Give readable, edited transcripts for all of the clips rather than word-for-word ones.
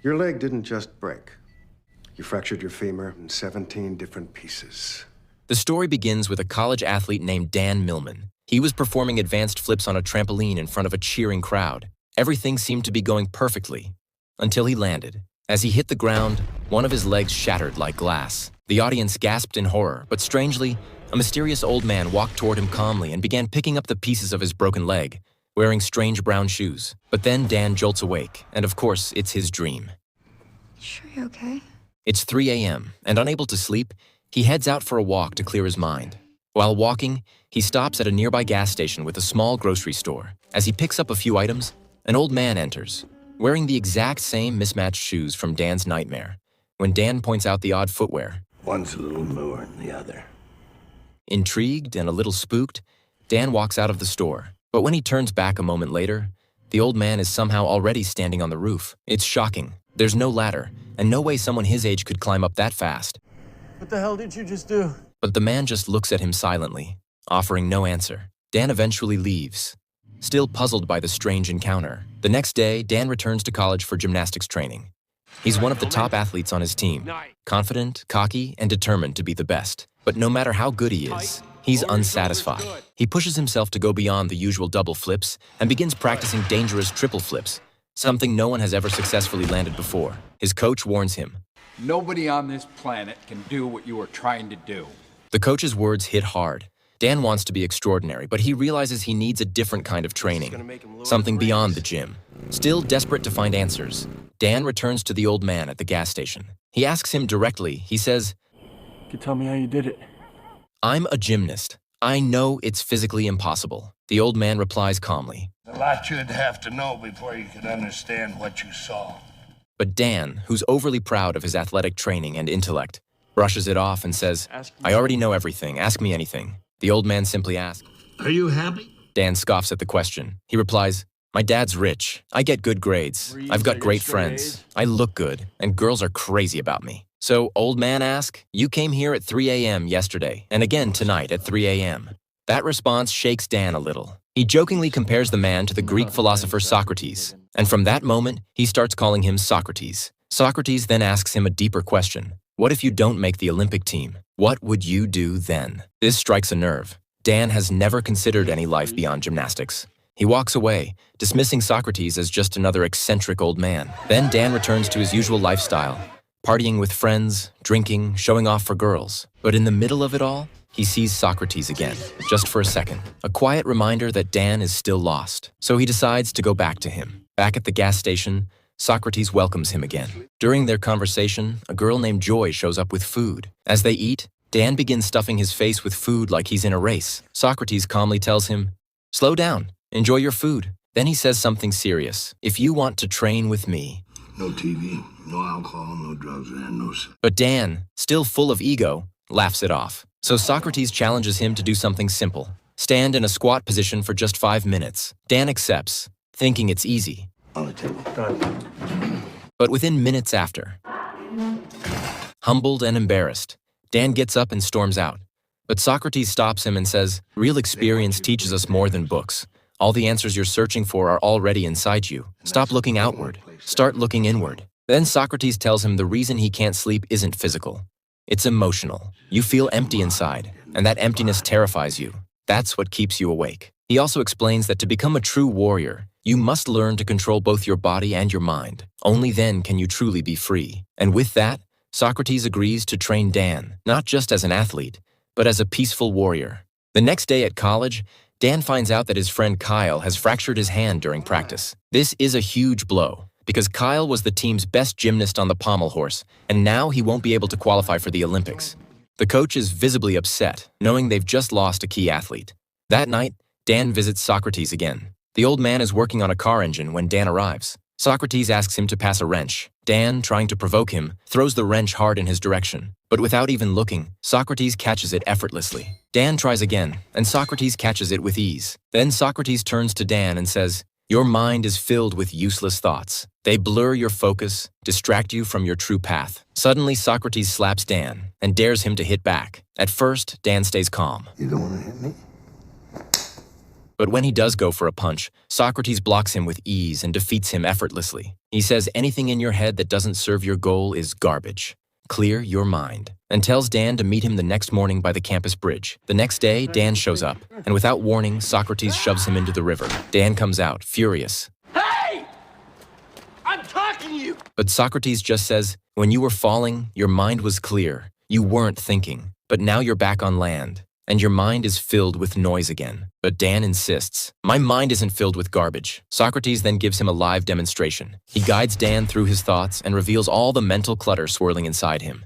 Your leg didn't just break. You fractured your femur in 17 different pieces. The story begins with a college athlete named Dan Millman. He was performing advanced flips on a trampoline in front of a cheering crowd. Everything seemed to be going perfectly, until he landed. As he hit the ground, one of his legs shattered like glass. The audience gasped in horror, but strangely, a mysterious old man walked toward him calmly and began picking up the pieces of his broken leg, wearing strange brown shoes. But then Dan jolts awake, and of course, it's his dream. Sure you're okay? It's 3 a.m., and unable to sleep, he heads out for a walk to clear his mind. While walking, he stops at a nearby gas station with a small grocery store. As he picks up a few items, an old man enters, wearing the exact same mismatched shoes from Dan's nightmare. When Dan points out the odd footwear, one's a little newer than the other. Intrigued and a little spooked, Dan walks out of the store. But when he turns back a moment later, the old man is somehow already standing on the roof. It's shocking. There's no ladder, and no way someone his age could climb up that fast. What the hell did you just do? But the man just looks at him silently, offering no answer. Dan eventually leaves, still puzzled by the strange encounter. The next day, Dan returns to college for gymnastics training. He's one of the top athletes on his team, confident, cocky, and determined to be the best. But no matter how good he is, he's unsatisfied. He pushes himself to go beyond the usual double flips and begins practicing dangerous triple flips, something no one has ever successfully landed before. His coach warns him. Nobody on this planet can do what you are trying to do. The coach's words hit hard. Dan wants to be extraordinary, but he realizes he needs a different kind of training, something beyond the gym. Still desperate to find answers, Dan returns to the old man at the gas station. He asks him directly. He says, Can you tell me how you did it? "I'm a gymnast. I know it's physically impossible." The old man replies calmly. A lot you'd have to know before you could understand what you saw. But Dan, who's overly proud of his athletic training and intellect, brushes it off and says, "I already know everything. Ask me anything." The old man simply asks, Are you happy? Dan scoffs at the question. He replies, "My dad's rich. I get good grades. I've got great friends. I look good, and girls are crazy about me." So, old man asks, "You came here at 3 a.m. yesterday, and again tonight at 3 a.m. That response shakes Dan a little. He jokingly compares the man to the Greek philosopher Socrates, and from that moment, he starts calling him Socrates. Socrates then asks him a deeper question. What if you don't make the Olympic team? What would you do then? This strikes a nerve. Dan has never considered any life beyond gymnastics. He walks away, dismissing Socrates as just another eccentric old man. Then Dan returns to his usual lifestyle, partying with friends, drinking, showing off for girls. But in the middle of it all, he sees Socrates again, just for a second. A quiet reminder that Dan is still lost. So he decides to go back to him. Back at the gas station, Socrates welcomes him again. During their conversation, a girl named Joy shows up with food. As they eat, Dan begins stuffing his face with food like he's in a race. Socrates calmly tells him, "Slow down, enjoy your food." Then he says something serious. "If you want to train with me..." No TV, no alcohol, no drugs, and no sex. But Dan, still full of ego, laughs it off. So Socrates challenges him to do something simple. Stand in a squat position for just 5 minutes. Dan accepts, thinking it's easy. On the table. But within minutes after, humbled and embarrassed, Dan gets up and storms out. But Socrates stops him and says, "Real experience teaches us more than books. All the answers you're searching for are already inside you. Stop looking outward. Start looking inward." Then Socrates tells him the reason he can't sleep isn't physical. It's emotional. You feel empty inside, and that emptiness terrifies you. That's what keeps you awake. He also explains that to become a true warrior, you must learn to control both your body and your mind. Only then can you truly be free. And with that, Socrates agrees to train Dan, not just as an athlete, but as a peaceful warrior. The next day at college, Dan finds out that his friend Kyle has fractured his hand during practice. This is a huge blow, because Kyle was the team's best gymnast on the pommel horse, and now he won't be able to qualify for the Olympics. The coach is visibly upset, knowing they've just lost a key athlete. That night, Dan visits Socrates again. The old man is working on a car engine when Dan arrives. Socrates asks him to pass a wrench. Dan, trying to provoke him, throws the wrench hard in his direction. But without even looking, Socrates catches it effortlessly. Dan tries again, and Socrates catches it with ease. Then Socrates turns to Dan and says, "Your mind is filled with useless thoughts. They blur your focus, distract you from your true path." Suddenly, Socrates slaps Dan and dares him to hit back. At first, Dan stays calm. You don't want to hit me? But when he does go for a punch, Socrates blocks him with ease and defeats him effortlessly. He says anything in your head that doesn't serve your goal is garbage. Clear your mind, and tells Dan to meet him the next morning by the campus bridge. The next day, Dan shows up, and without warning, Socrates shoves him into the river. Dan comes out, furious. Hey! I'm talking to you! But Socrates just says, when you were falling, your mind was clear. You weren't thinking. But now you're back on land, and your mind is filled with noise again. But Dan insists, my mind isn't filled with garbage. Socrates then gives him a live demonstration. He guides Dan through his thoughts and reveals all the mental clutter swirling inside him.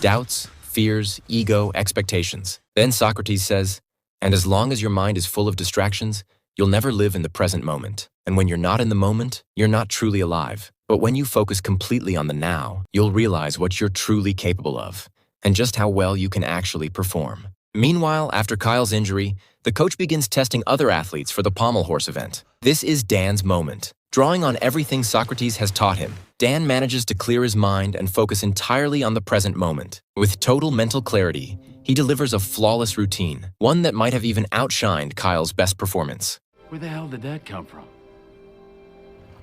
Doubts, fears, ego, expectations. Then Socrates says, and as long as your mind is full of distractions, you'll never live in the present moment. And when you're not in the moment, you're not truly alive. But when you focus completely on the now, you'll realize what you're truly capable of, and just how well you can actually perform. Meanwhile, after Kyle's injury, the coach begins testing other athletes for the pommel horse event. This is Dan's moment. Drawing on everything Socrates has taught him, Dan manages to clear his mind and focus entirely on the present moment. With total mental clarity, he delivers a flawless routine, one that might have even outshined Kyle's best performance. Where the hell did that come from?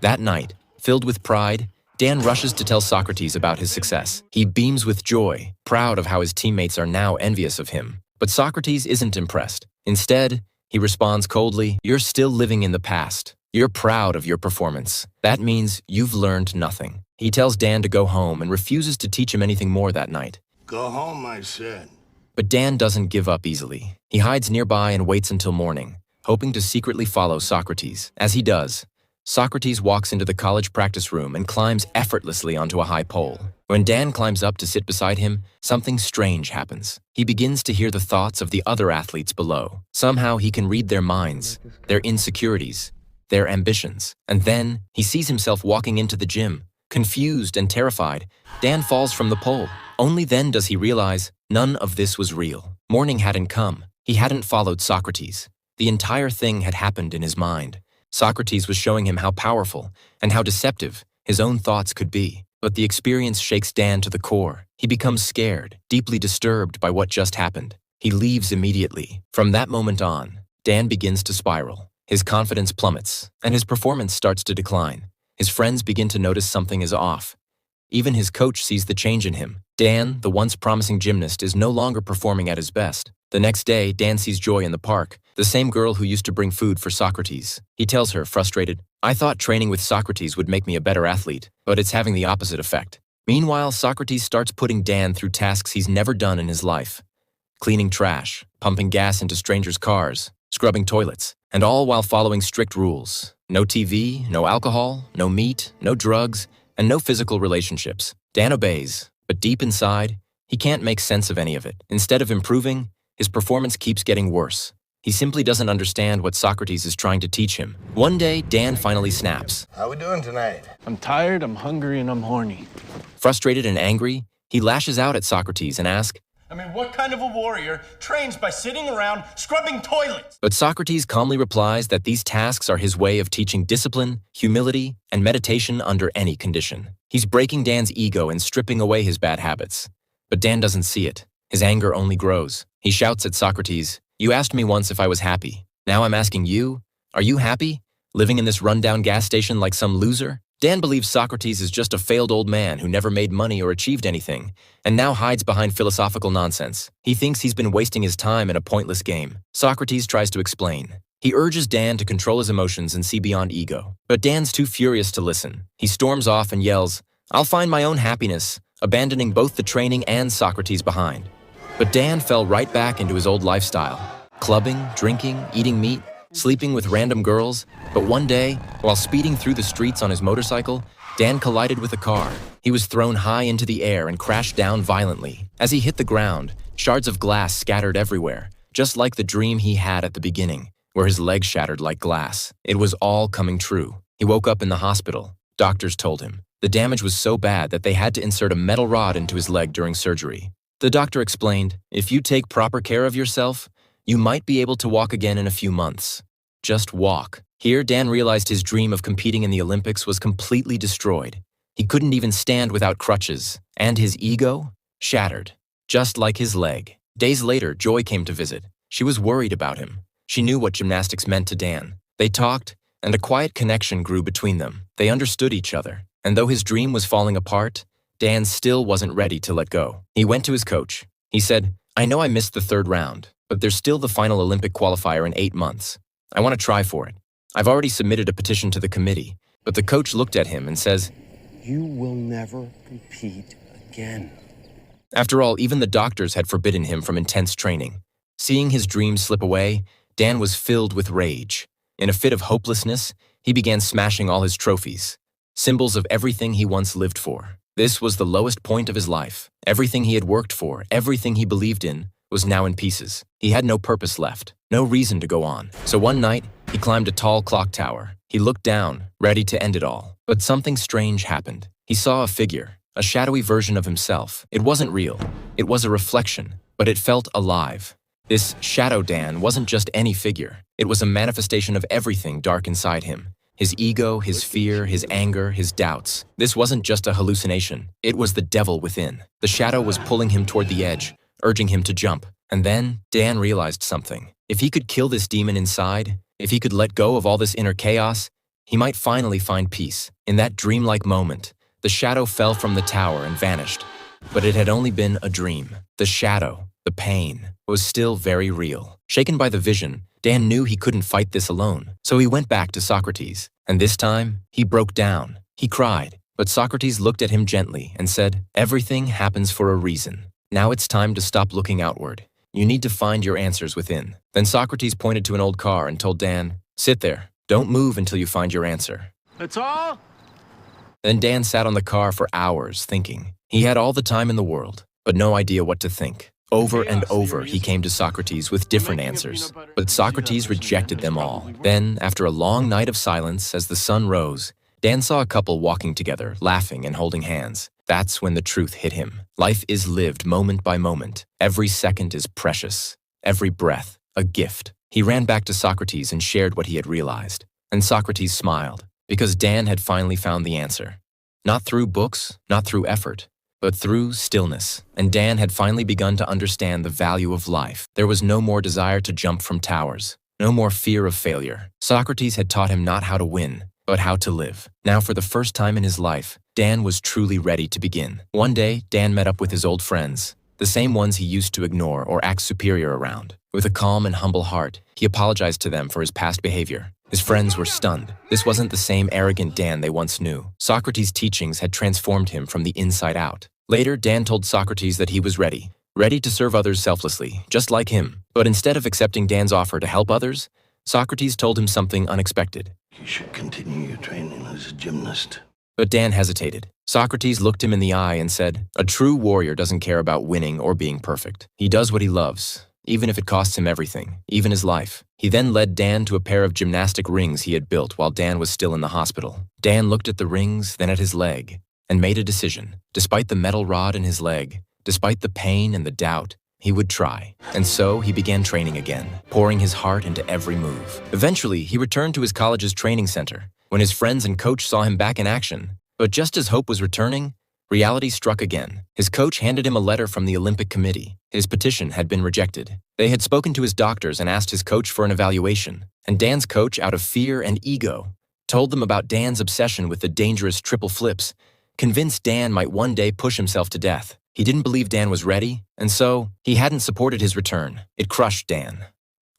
That night, filled with pride, Dan rushes to tell Socrates about his success. He beams with joy, proud of how his teammates are now envious of him. But Socrates isn't impressed. Instead, he responds coldly, you're still living in the past. You're proud of your performance. That means you've learned nothing. He tells Dan to go home and refuses to teach him anything more that night. Go home, I said. But Dan doesn't give up easily. He hides nearby and waits until morning, hoping to secretly follow Socrates. As he does, Socrates walks into the college practice room and climbs effortlessly onto a high pole. When Dan climbs up to sit beside him, something strange happens. He begins to hear the thoughts of the other athletes below. Somehow he can read their minds, their insecurities, their ambitions. And then he sees himself walking into the gym. Confused and terrified, Dan falls from the pole. Only then does he realize none of this was real. Morning hadn't come. He hadn't followed Socrates. The entire thing had happened in his mind. Socrates was showing him how powerful and how deceptive his own thoughts could be. But the experience shakes Dan to the core. He becomes scared, deeply disturbed by what just happened. He leaves immediately. From that moment on, Dan begins to spiral. His confidence plummets, and his performance starts to decline. His friends begin to notice something is off. Even his coach sees the change in him. Dan, the once promising gymnast, is no longer performing at his best. The next day, Dan sees Joy in the park, the same girl who used to bring food for Socrates. He tells her, frustrated, I thought training with Socrates would make me a better athlete, but it's having the opposite effect. Meanwhile, Socrates starts putting Dan through tasks he's never done in his life. Cleaning trash, pumping gas into strangers' cars, scrubbing toilets, and all while following strict rules. No TV, no alcohol, no meat, no drugs, and no physical relationships. Dan obeys, but deep inside, he can't make sense of any of it. Instead of improving, his performance keeps getting worse. He simply doesn't understand what Socrates is trying to teach him. One day, Dan finally snaps. How we doing tonight? I'm tired, I'm hungry, and I'm horny. Frustrated and angry, he lashes out at Socrates and asks, I mean, what kind of a warrior trains by sitting around scrubbing toilets? but Socrates calmly replies that these tasks are his way of teaching discipline, humility, and meditation under any condition. He's breaking Dan's ego and stripping away his bad habits. But Dan doesn't see it. His anger only grows. He shouts at Socrates, you asked me once if I was happy. Now I'm asking you, are you happy? Living in this rundown gas station like some loser? Dan believes Socrates is just a failed old man who never made money or achieved anything, and now hides behind philosophical nonsense. He thinks he's been wasting his time in a pointless game. Socrates tries to explain. He urges Dan to control his emotions and see beyond ego. But Dan's too furious to listen. He storms off and yells, I'll find my own happiness, abandoning both the training and Socrates behind. But Dan fell right back into his old lifestyle. Clubbing, drinking, eating meat, sleeping with random girls. But one day, while speeding through the streets on his motorcycle, Dan collided with a car. He was thrown high into the air and crashed down violently. As he hit the ground, shards of glass scattered everywhere, just like the dream he had at the beginning, where his leg shattered like glass. It was all coming true. He woke up in the hospital. Doctors told him. The damage was so bad that they had to insert a metal rod into his leg during surgery. The doctor explained, if you take proper care of yourself, you might be able to walk again in a few months. Just walk. Here, Dan realized his dream of competing in the Olympics was completely destroyed. He couldn't even stand without crutches, and his ego? Shattered. Just like his leg. Days later, Joy came to visit. She was worried about him. She knew what gymnastics meant to Dan. They talked, and a quiet connection grew between them. They understood each other, and though his dream was falling apart, Dan still wasn't ready to let go. He went to his coach. He said, "I know I missed the third round, but there's still the final Olympic qualifier in 8 months. I want to try for it. I've already submitted a petition to the committee," but the coach looked at him and says, "You will never compete again." After all, even the doctors had forbidden him from intense training. Seeing his dreams slip away, Dan was filled with rage. In a fit of hopelessness, he began smashing all his trophies, symbols of everything he once lived for. This was the lowest point of his life. Everything he had worked for, everything he believed in, was now in pieces. He had no purpose left, no reason to go on. So one night, he climbed a tall clock tower. He looked down, ready to end it all. But something strange happened. He saw a figure, a shadowy version of himself. It wasn't real. It was a reflection, but it felt alive. This Shadow Dan wasn't just any figure. It was a manifestation of everything dark inside him. His ego, his fear, his anger, his doubts. This wasn't just a hallucination. It was the devil within. The shadow was pulling him toward the edge, urging him to jump. And then Dan realized something. If he could kill this demon inside, if he could let go of all this inner chaos, he might finally find peace. In that dreamlike moment, the shadow fell from the tower and vanished. But it had only been a dream. The shadow, the pain, was still very real. Shaken by the vision, Dan knew he couldn't fight this alone. So he went back to Socrates. And this time, he broke down. He cried. But Socrates looked at him gently and said, "Everything happens for a reason. Now it's time to stop looking outward. You need to find your answers within." Then Socrates pointed to an old car and told Dan, "Sit there. Don't move until you find your answer." That's all? Then Dan sat on the car for hours thinking. He had all the time in the world, but no idea what to think. Over and over, he came to Socrates with different answers, but Socrates rejected them all. Then, after a long night of silence, as the sun rose, Dan saw a couple walking together, laughing and holding hands. That's when the truth hit him. Life is lived moment by moment. Every second is precious. Every breath, a gift. He ran back to Socrates and shared what he had realized. And Socrates smiled, because Dan had finally found the answer. Not through books, not through effort, but through stillness. And Dan had finally begun to understand the value of life. There was no more desire to jump from towers, no more fear of failure. Socrates had taught him not how to win, but how to live. Now, for the first time in his life, Dan was truly ready to begin. One day, Dan met up with his old friends, the same ones he used to ignore or act superior around. With a calm and humble heart, he apologized to them for his past behavior. His friends were stunned. This wasn't the same arrogant Dan they once knew. Socrates' teachings had transformed him from the inside out. Later, Dan told Socrates that he was ready to serve others selflessly, just like him. But instead of accepting Dan's offer to help others, Socrates told him something unexpected. You should continue your training as a gymnast. But Dan hesitated. Socrates looked him in the eye and said, "A true warrior doesn't care about winning or being perfect. He does what he loves, even if it costs him everything, even his life." He then led Dan to a pair of gymnastic rings he had built while Dan was still in the hospital. Dan looked at the rings, then at his leg, and made a decision. Despite the metal rod in his leg, despite the pain and the doubt, he would try. And so he began training again, pouring his heart into every move. Eventually, he returned to his college's training center when his friends and coach saw him back in action. But just as hope was returning, reality struck again. His coach handed him a letter from the Olympic Committee. His petition had been rejected. They had spoken to his doctors and asked his coach for an evaluation. And Dan's coach, out of fear and ego, told them about Dan's obsession with the dangerous triple flips, convinced Dan might one day push himself to death. He didn't believe Dan was ready, and so he hadn't supported his return. It crushed Dan.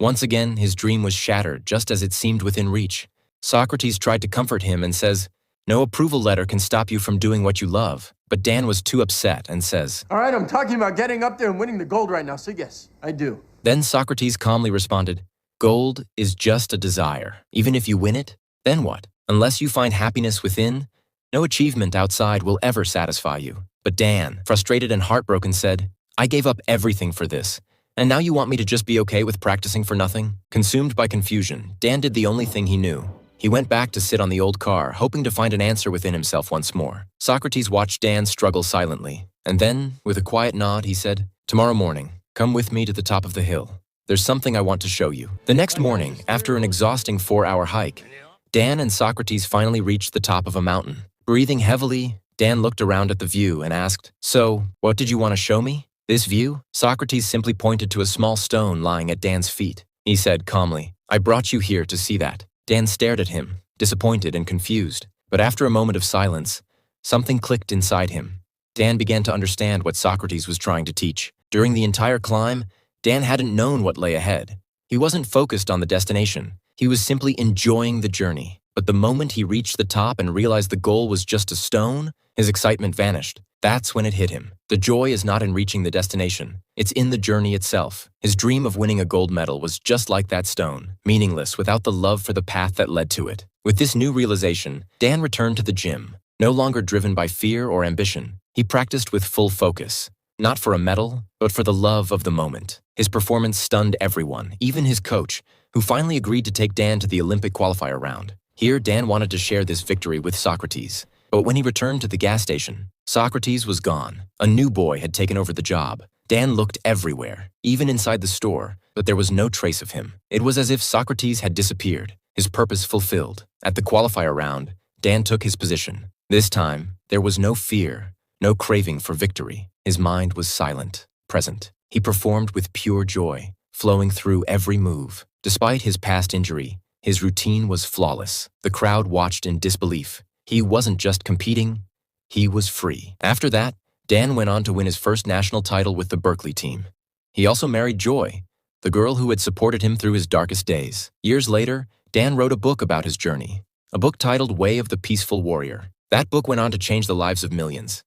Once again, his dream was shattered just as it seemed within reach. Socrates tried to comfort him and says, "No approval letter can stop you from doing what you love." But Dan was too upset and says, "All right, I'm talking about getting up there and winning the gold right now, so yes, I do." Then Socrates calmly responded, "Gold is just a desire. Even if you win it, then what? Unless you find happiness within, no achievement outside will ever satisfy you." But Dan, frustrated and heartbroken, said, "I gave up everything for this, and now you want me to just be okay with practicing for nothing?" Consumed by confusion, Dan did the only thing he knew. He went back to sit on the old car, hoping to find an answer within himself once more. Socrates watched Dan struggle silently, and then, with a quiet nod, he said, "Tomorrow morning, come with me to the top of the hill. There's something I want to show you." The next morning, after an exhausting 4-hour hike, Dan and Socrates finally reached the top of a mountain. Breathing heavily, Dan looked around at the view and asked, "So, what did you want to show me?" "This view?" Socrates simply pointed to a small stone lying at Dan's feet. he said calmly. "I brought you here to see that." Dan stared at him, disappointed and confused. But after a moment of silence, something clicked inside him. Dan began to understand what Socrates was trying to teach. During the entire climb, Dan hadn't known what lay ahead. He wasn't focused on the destination. He was simply enjoying the journey. But the moment he reached the top and realized the goal was just a stone, his excitement vanished. That's when it hit him. The joy is not in reaching the destination. It's in the journey itself. His dream of winning a gold medal was just like that stone, meaningless without the love for the path that led to it. With this new realization, Dan returned to the gym, no longer driven by fear or ambition. He practiced with full focus, not for a medal, but for the love of the moment. His performance stunned everyone, even his coach, who finally agreed to take Dan to the Olympic qualifier round. Here, Dan wanted to share this victory with Socrates. But when he returned to the gas station, Socrates was gone. A new boy had taken over the job. Dan looked everywhere, even inside the store, but there was no trace of him. It was as if Socrates had disappeared, his purpose fulfilled. At the qualifier round, Dan took his position. This time, there was no fear, no craving for victory. His mind was silent, present. He performed with pure joy, flowing through every move. Despite his past injury, his routine was flawless. The crowd watched in disbelief. He wasn't just competing, he was free. After that, Dan went on to win his first national title with the Berkeley team. He also married Joy, the girl who had supported him through his darkest days. Years later, Dan wrote a book about his journey, a book titled Way of the Peaceful Warrior. That book went on to change the lives of millions.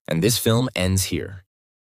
And this film ends here.